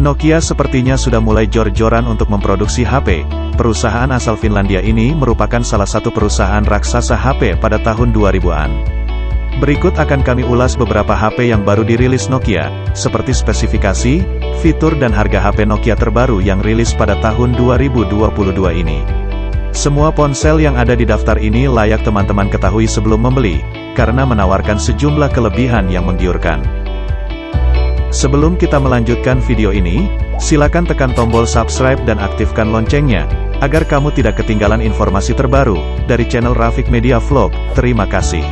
Nokia sepertinya sudah mulai jor-joran untuk memproduksi HP. Perusahaan asal Finlandia ini merupakan salah satu perusahaan raksasa HP pada tahun 2000-an. Berikut akan kami ulas beberapa HP yang baru dirilis Nokia, seperti spesifikasi, fitur dan harga HP Nokia terbaru yang rilis pada tahun 2022 ini. Semua ponsel yang ada di daftar ini layak teman-teman ketahui sebelum membeli, karena menawarkan sejumlah kelebihan yang menggiurkan. Sebelum kita melanjutkan video ini, silakan tekan tombol subscribe dan aktifkan loncengnya, agar kamu tidak ketinggalan informasi terbaru dari channel Rafiq Media Vlog. Terima kasih.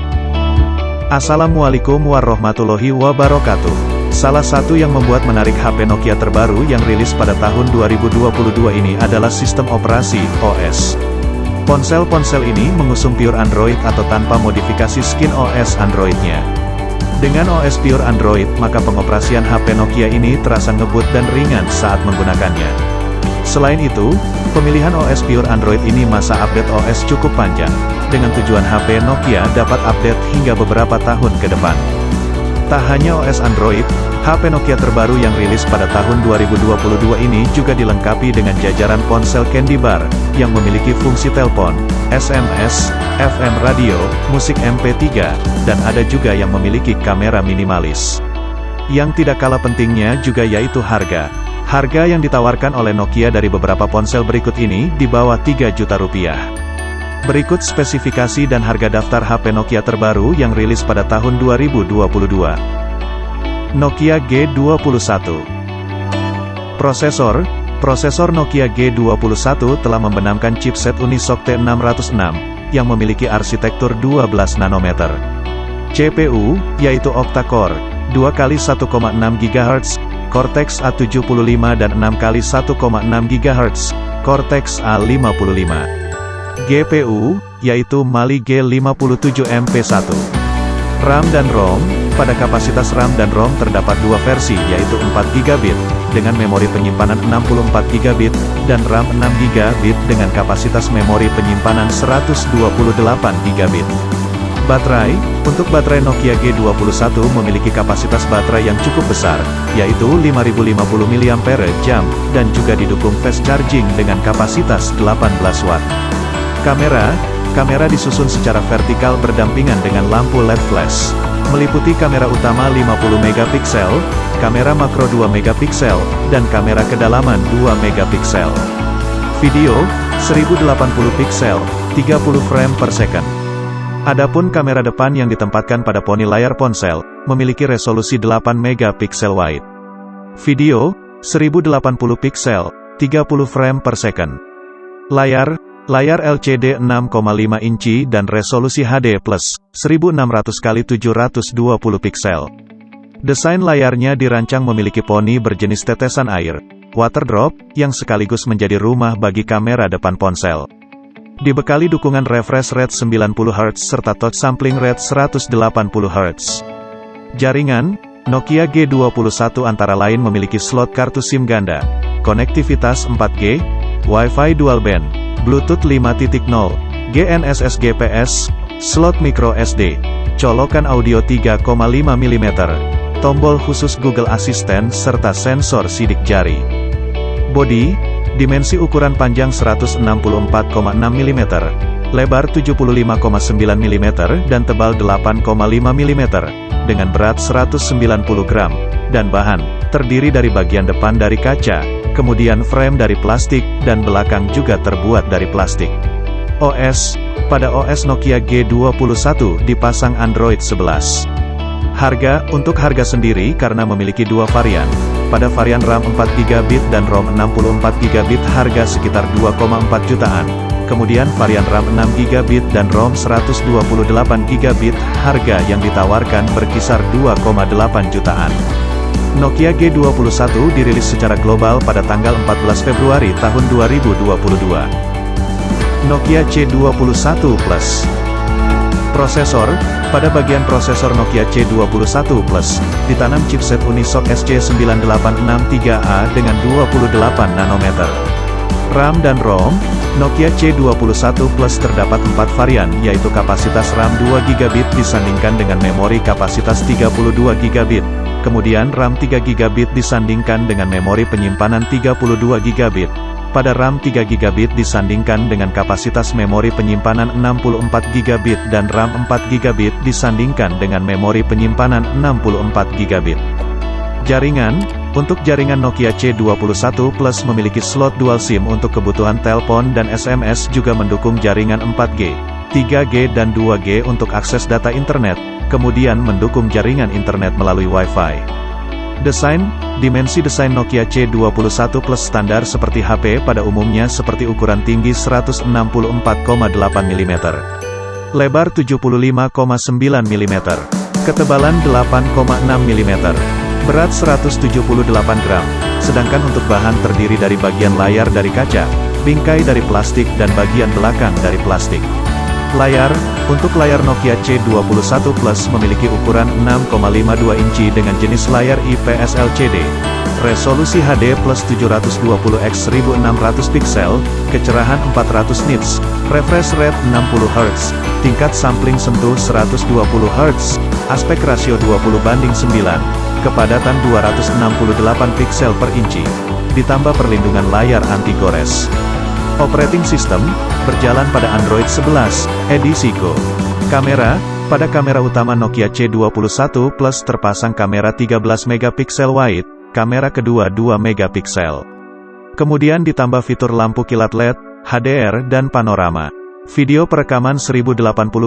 Assalamualaikum warahmatullahi wabarakatuh. Salah satu yang membuat menarik HP Nokia terbaru yang rilis pada tahun 2022 ini adalah sistem operasi, OS. Ponsel-ponsel ini mengusung pure Android atau tanpa modifikasi skin OS Androidnya. Dengan OS pure Android, maka pengoperasian HP Nokia ini terasa ngebut dan ringan saat menggunakannya. Selain itu, pemilihan OS pure Android ini masa update OS cukup panjang, dengan tujuan HP Nokia dapat update hingga beberapa tahun ke depan. Tak hanya OS Android, HP Nokia terbaru yang rilis pada tahun 2022 ini juga dilengkapi dengan jajaran ponsel Candy Bar, yang memiliki fungsi telepon, SMS, FM radio, musik MP3, dan ada juga yang memiliki kamera minimalis. Yang tidak kalah pentingnya juga yaitu harga. Harga yang ditawarkan oleh Nokia dari beberapa ponsel berikut ini di bawah 3 juta rupiah. Berikut spesifikasi dan harga daftar HP Nokia terbaru yang rilis pada tahun 2022. Nokia G21. Prosesor Nokia G21 telah membenamkan chipset Unisoc T606, yang memiliki arsitektur 12 nanometer. CPU, yaitu octa-core, 2x1,6 GHz, Cortex A75 dan 6x1,6 GHz, Cortex A55. GPU, yaitu Mali G57MP1. RAM dan ROM. Pada kapasitas RAM dan ROM terdapat dua versi, yaitu 4GB, dengan memori penyimpanan 64GB, dan RAM 6GB dengan kapasitas memori penyimpanan 128GB. Baterai. Untuk baterai Nokia G21 memiliki kapasitas baterai yang cukup besar, yaitu 5050 mAh, dan juga didukung fast charging dengan kapasitas 18 Watt. Kamera disusun secara vertikal berdampingan dengan lampu LED flash. Meliputi kamera utama 50 megapiksel, kamera makro 2 megapiksel, dan kamera kedalaman 2 megapiksel. Video, 1080 piksel, 30 frame per second. Adapun kamera depan yang ditempatkan pada poni layar ponsel, memiliki resolusi 8 megapiksel wide. Video, 1080 piksel, 30 frame per second. Layar LCD 6,5 inci dan resolusi HD+, 1600x720 piksel. Desain layarnya dirancang memiliki poni berjenis tetesan air, water drop, yang sekaligus menjadi rumah bagi kamera depan ponsel. Dibekali dukungan refresh rate 90Hz serta touch sampling rate 180Hz. Jaringan, Nokia G21 antara lain memiliki slot kartu SIM ganda, konektivitas 4G, Wi-Fi dual band, Bluetooth 5.0, GNSS GPS, slot micro SD, colokan audio 3,5 mm, tombol khusus Google Assistant serta sensor sidik jari. Bodi, dimensi ukuran panjang 164,6 mm, lebar 75,9 mm dan tebal 8,5 mm, dengan berat 190 gram, dan bahan, terdiri dari bagian depan dari kaca, kemudian frame dari plastik, dan belakang juga terbuat dari plastik. OS, pada OS Nokia G21 dipasang Android 11. Untuk harga sendiri karena memiliki dua varian, pada varian RAM 4GB dan ROM 64GB harga sekitar 2,4 jutaan, kemudian varian RAM 6GB dan ROM 128GB harga yang ditawarkan berkisar 2,8 jutaan. Nokia G21 dirilis secara global pada tanggal 14 Februari tahun 2022. Nokia C21 Plus. Prosesor, pada bagian prosesor Nokia C21 Plus, ditanam chipset Unisoc SC9863A dengan 28 nanometer. RAM dan ROM, Nokia C21 Plus terdapat 4 varian, yaitu kapasitas RAM 2GB disandingkan dengan memori kapasitas 32GB, kemudian RAM 3GB disandingkan dengan memori penyimpanan 32GB. Pada RAM 3GB disandingkan dengan kapasitas memori penyimpanan 64GB dan RAM 4GB disandingkan dengan memori penyimpanan 64GB. Jaringan, untuk jaringan Nokia C21 Plus memiliki slot dual SIM untuk kebutuhan telepon dan SMS, juga mendukung jaringan 4G, 3G dan 2G untuk akses data internet, kemudian mendukung jaringan internet melalui Wi-Fi. Desain, dimensi desain Nokia C21 Plus standar seperti HP pada umumnya seperti ukuran tinggi 164,8 mm, lebar 75,9 mm, ketebalan 8,6 mm, berat 178 gram, sedangkan untuk bahan terdiri dari bagian layar dari kaca, bingkai dari plastik dan bagian belakang dari plastik. Layar, untuk layar Nokia C21 Plus memiliki ukuran 6,52 inci dengan jenis layar IPS LCD, resolusi HD plus 720x 1600 pixel, kecerahan 400 nits, refresh rate 60 Hz, tingkat sampling sentuh 120 Hz, aspek rasio 20:9, kepadatan 268 pixel per inci, ditambah perlindungan layar anti gores. Operating System, berjalan pada Android 11, edisi Go. Kamera, pada kamera utama Nokia C21 Plus terpasang kamera 13 megapiksel wide, kamera kedua 2 megapiksel. Kemudian ditambah fitur lampu kilat LED, HDR dan panorama. Video perekaman 1080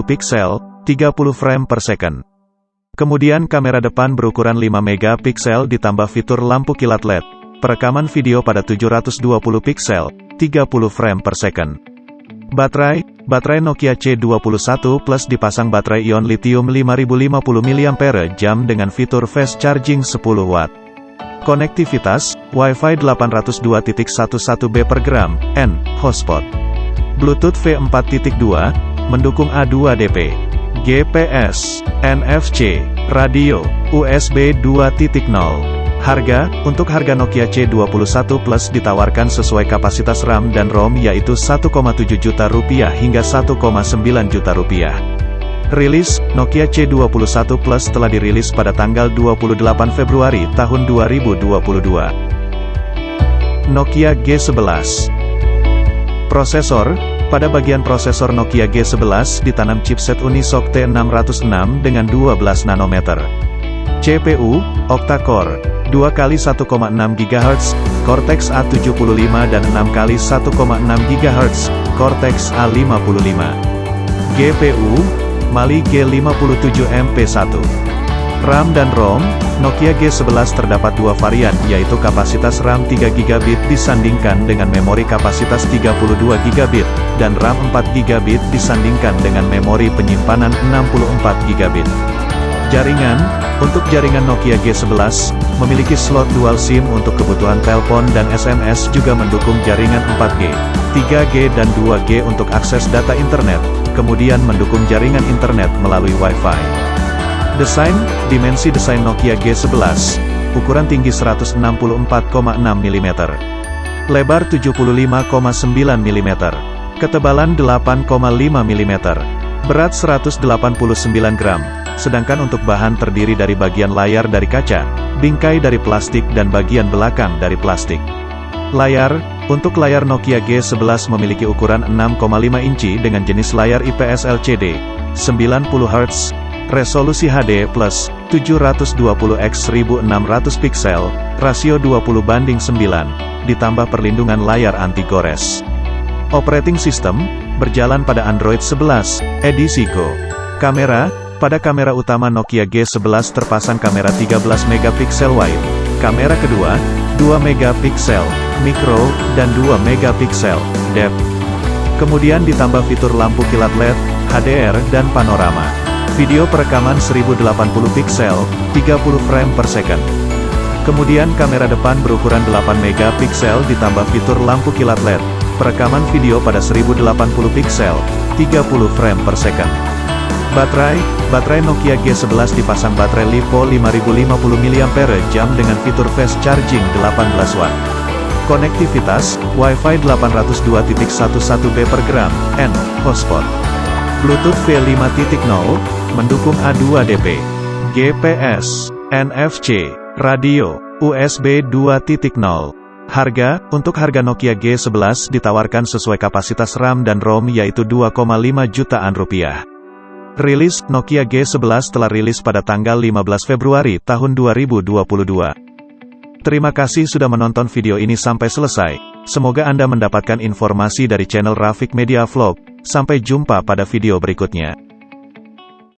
piksel, 30 frame per second. Kemudian kamera depan berukuran 5 megapiksel ditambah fitur lampu kilat LED, perekaman video pada 720 piksel, 30 frame per second. Baterai Nokia C21 Plus dipasang baterai ion lithium 5050 mAh dengan fitur fast charging 10 watt. Konektivitas, Wi-Fi 802.11b per gram, N, hotspot. Bluetooth V4.2, mendukung A2DP, GPS, NFC, radio, USB 2.0. Harga, untuk harga Nokia C21 Plus ditawarkan sesuai kapasitas RAM dan ROM yaitu Rp1,7 juta hingga Rp1,9 juta. Rilis, Nokia C21 Plus telah dirilis pada tanggal 28 Februari tahun 2022. Nokia G11. Prosesor, pada bagian prosesor Nokia G11 ditanam chipset Unisoc T606 dengan 12 nanometer. CPU, octa-core, 2x1,6 GHz, Cortex A75 dan 6x1,6 GHz, Cortex A55. GPU, Mali G57MP1. RAM dan ROM, Nokia G11 terdapat dua varian yaitu kapasitas RAM 3GB disandingkan dengan memori kapasitas 32GB, dan RAM 4GB disandingkan dengan memori penyimpanan 64GB. Jaringan, untuk jaringan Nokia G11, memiliki slot dual SIM untuk kebutuhan telepon dan SMS, juga mendukung jaringan 4G, 3G dan 2G untuk akses data internet, kemudian mendukung jaringan internet melalui Wi-Fi. Desain, dimensi desain Nokia G11, ukuran tinggi 164,6 mm, lebar 75,9 mm, ketebalan 8,5 mm, berat 189 gram, sedangkan untuk bahan terdiri dari bagian layar dari kaca, bingkai dari plastik dan bagian belakang dari plastik. Layar, untuk layar Nokia G11 memiliki ukuran 6,5 inci dengan jenis layar IPS LCD, 90 Hz, resolusi HD+, 720x 1600 pixel, rasio 20:9, ditambah perlindungan layar anti gores. Operating System, berjalan pada Android 11, edisi Go. Kamera, pada kamera utama Nokia G11 terpasang kamera 13 megapiksel wide, kamera kedua, 2 megapiksel, mikro, dan 2 megapiksel, depth. Kemudian ditambah fitur lampu kilat LED, HDR dan panorama. Video perekaman 1080 piksel, 30 frame per second. Kemudian kamera depan berukuran 8 megapiksel ditambah fitur lampu kilat LED, perekaman video pada 1080 piksel, 30 frame per second. Baterai Nokia G11 dipasang baterai LiPo 5050 mAh dengan fitur fast charging 18 watt. Konektivitas, Wi-Fi 802.11b per gram, N, hotspot. Bluetooth V5.0, mendukung A2DP, GPS, NFC, radio, USB 2.0. Harga, untuk harga Nokia G11 ditawarkan sesuai kapasitas RAM dan ROM yaitu 2,5 jutaan rupiah. Rilis, Nokia G11 telah rilis pada tanggal 15 Februari tahun 2022. Terima kasih sudah menonton video ini sampai selesai. Semoga Anda mendapatkan informasi dari channel Rafiq Media Vlog. Sampai jumpa pada video berikutnya.